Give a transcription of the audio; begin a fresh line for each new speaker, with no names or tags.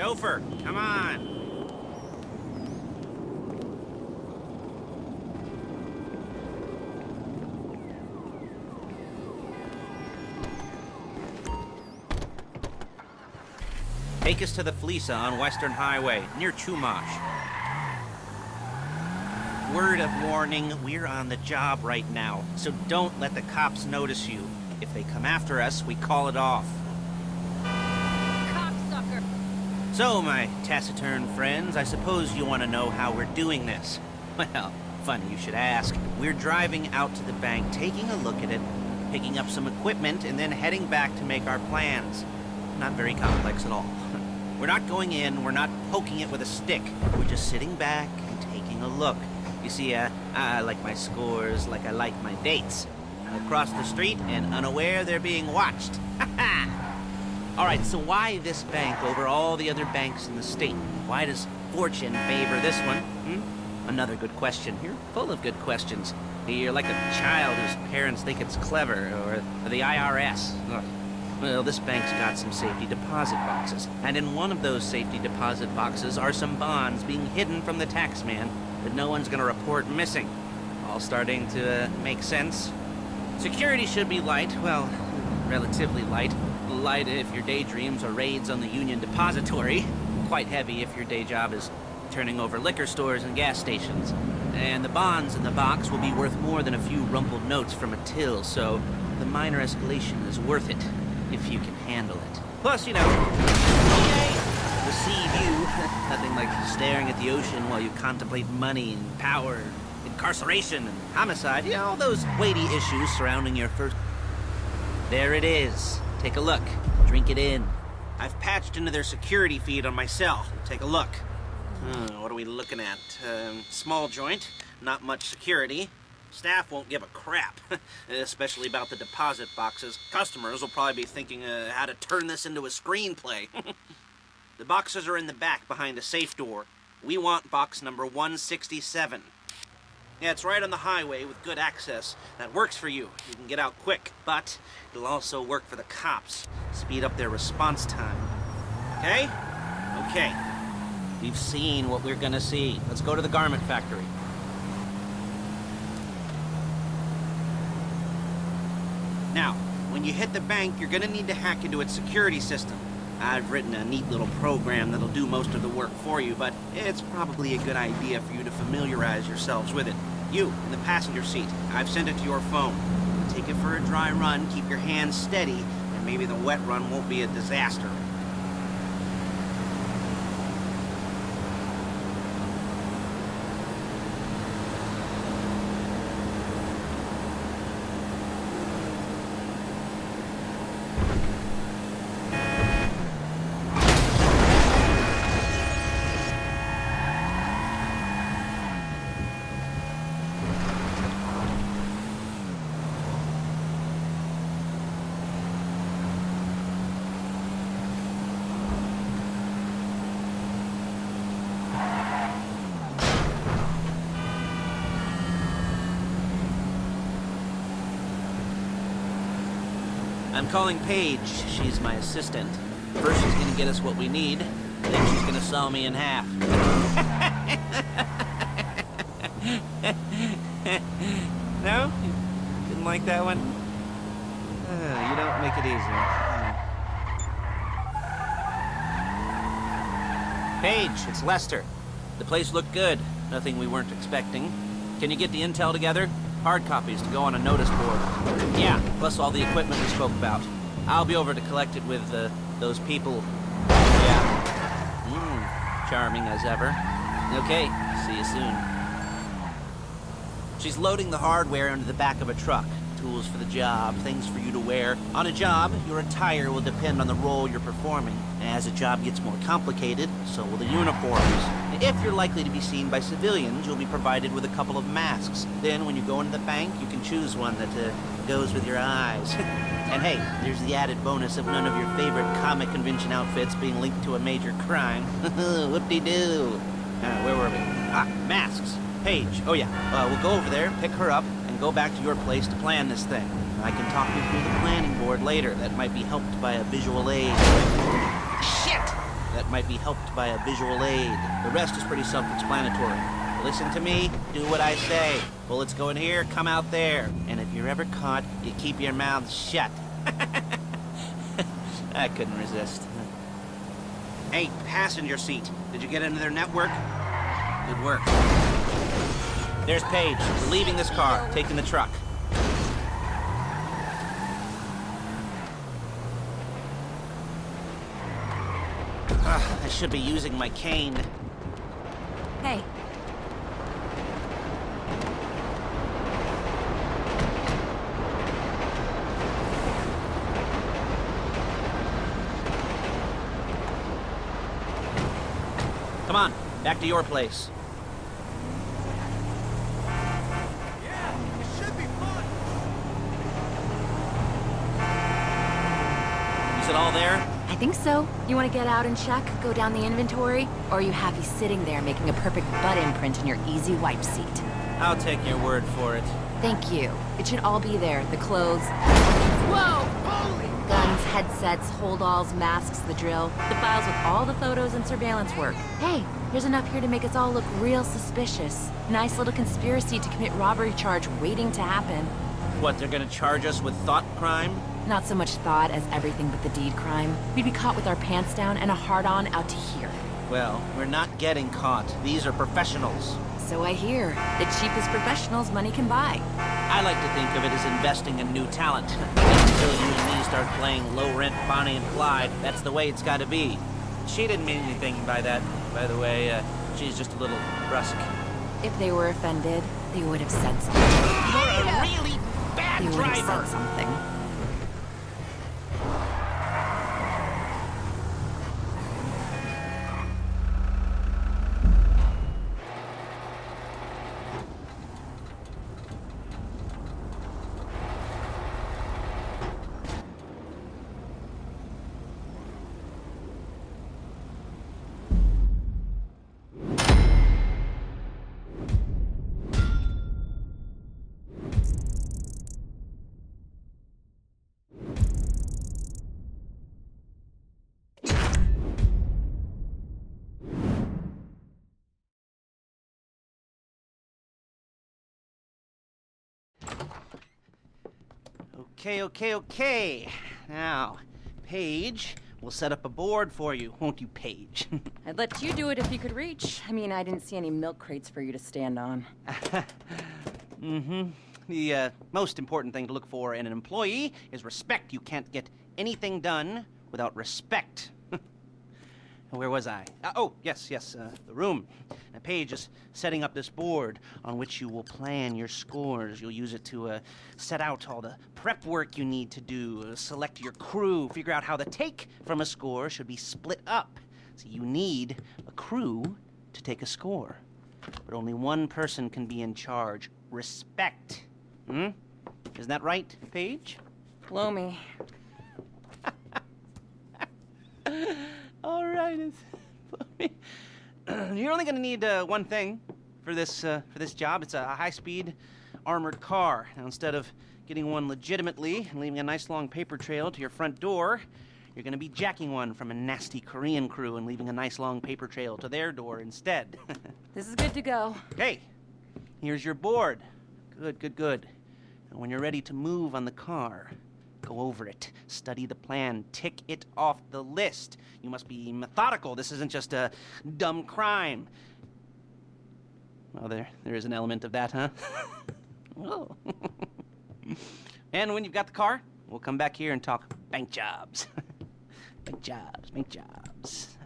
Chauffeur, come on. Take us to the Felisa on Western Highway, near Chumash. Word of warning, we're on the job right now, so don't let the cops notice you. If they come after us, we call it off.
Cocksucker!
So, my taciturn friends, I suppose you want to know how we're doing this. Well, funny you should ask. We're driving out to the bank, taking a look at it, picking up some equipment, and then heading back to make our plans. Not very complex at all. We're not going in, we're not poking it with a stick. We're just sitting back and taking a look. You see, I like my scores like I like my dates. Across the street and unaware they're being watched. Alright, so why this bank over all the other banks in the state? Why does fortune favor this one? Another good question. You're full of good questions. You're like a child whose parents think it's clever, or the IRS. Ugh. Well, this bank's got some safety deposit boxes, and in one of those safety deposit boxes are some bonds being hidden from the tax man that no one's gonna report missing. All starting to make sense? Security should be light, well, relatively light. Light if your daydreams are raids on the Union Depository. Quite heavy if your day job is turning over liquor stores and gas stations. And the bonds in the box will be worth more than a few rumpled notes from a till, so the minor escalation is worth it. If you can handle it. Plus, you know, the sea view. Nothing like staring at the ocean while you contemplate money and power, incarceration and homicide. You know, all those weighty issues surrounding your first... There it is. Take a look. Drink it in. I've patched into their security feed on my cell. Take a look. What are we looking at? Small joint. Not much security. Staff won't give a crap, especially about the deposit boxes. Customers will probably be thinking how to turn this into a screenplay. The boxes are in the back behind a safe door. We want box number 167. Yeah, it's right on the highway with good access. That works for you. You can get out quick, but it'll also work for the cops. Speed up their response time. Okay? Okay. We've seen what we're gonna see. Let's go to the garment factory. Now, when you hit the bank, you're gonna need to hack into its security system. I've written a neat little program that'll do most of the work for you, but it's probably a good idea for you to familiarize yourselves with it. You, in the passenger seat, I've sent it to your phone. Take it for a dry run, keep your hands steady, and maybe the wet run won't be a disaster. I'm calling Paige. She's my assistant. First she's gonna get us what we need, then she's gonna saw me in half. No? You didn't like that one? You don't make it easy. Paige, it's Lester. The place looked good. Nothing we weren't expecting. Can you get the intel together? Hard copies to go on a notice board. Yeah, plus all the equipment we spoke about. I'll be over to collect it with, those people. Yeah. Charming as ever. Okay, see you soon. She's loading the hardware into the back of a truck. Tools for the job, things for you to wear. On a job, your attire will depend on the role you're performing. As a job gets more complicated, so will the uniforms. If you're likely to be seen by civilians, you'll be provided with a couple of masks. Then, when you go into the bank, you can choose one that goes with your eyes. And hey, there's the added bonus of none of your favorite comic convention outfits being linked to a major crime. Whoop-de-doo. Where were we? Masks. Paige. Oh yeah, we'll go over there, pick her up, and go back to your place to plan this thing. I can talk you through the planning board later. That might be helped by a visual aid.
Shit!
that might be helped by a visual aid. The rest is pretty self-explanatory. Listen to me, do what I say. Bullets go in here, come out there. And if you're ever caught, you keep your mouth shut. I couldn't resist. Hey, passenger seat. Did you get into their network? Good work. There's Paige. We're leaving this car, taking the truck. I should be using my cane.
Hey.
Come on, back to your place.
Yeah, it should be fun.
Is it all there?
I think so. You want to get out and check, go down the inventory? Or are you happy sitting there making a perfect butt imprint in your easy wipe seat?
I'll take your word for it.
Thank you. It should all be there. The clothes.
Whoa! Holy!
Guns, headsets, holdalls, masks, the drill. The files with all the photos and surveillance work. Hey, there's enough here to make us all look real suspicious. Nice little conspiracy to commit robbery charge waiting to happen.
What, they're gonna charge us with thought crime?
Not so much thought as everything but the deed crime. We'd be caught with our pants down and a hard-on out to here.
Well, we're not getting caught. These are professionals.
So I hear. The cheapest professionals money can buy.
I like to think of it as investing in new talent. Until you and me start playing low-rent Bonnie and Clyde, that's the way it's gotta be. She didn't mean anything by that, by the way. She's just a little brusque.
If they were offended, they would have said something.
You're a really bad
They would have
driver!
said something.
Okay. Now, Paige, we'll set up a board for you, won't you, Paige?
I'd let you do it if you could reach. I mean, I didn't see any milk crates for you to stand on.
The most important thing to look for in an employee is respect. You can't get anything done without respect. Where was I? Yes, the room. Now, Paige is setting up this board on which you will plan your scores. You'll use it to set out all the prep work you need to do, select your crew, figure out how the take from a score should be split up. So you need a crew to take a score. But only one person can be in charge. Respect. Isn't that right, Paige?
Blow me.
All right, you're only going to need one thing for this job. It's a high-speed armored car. Now, instead of getting one legitimately and leaving a nice long paper trail to your front door, you're going to be jacking one from a nasty Korean crew and leaving a nice long paper trail to their door instead.
This is good to go.
Okay, here's your board. Good. And when you're ready to move on the car, go over it, study the plan, tick it off the list. You must be methodical. This isn't just a dumb crime. Well, there is an element of that, huh? Oh. And when you've got the car, we'll come back here and talk bank jobs. Bank jobs.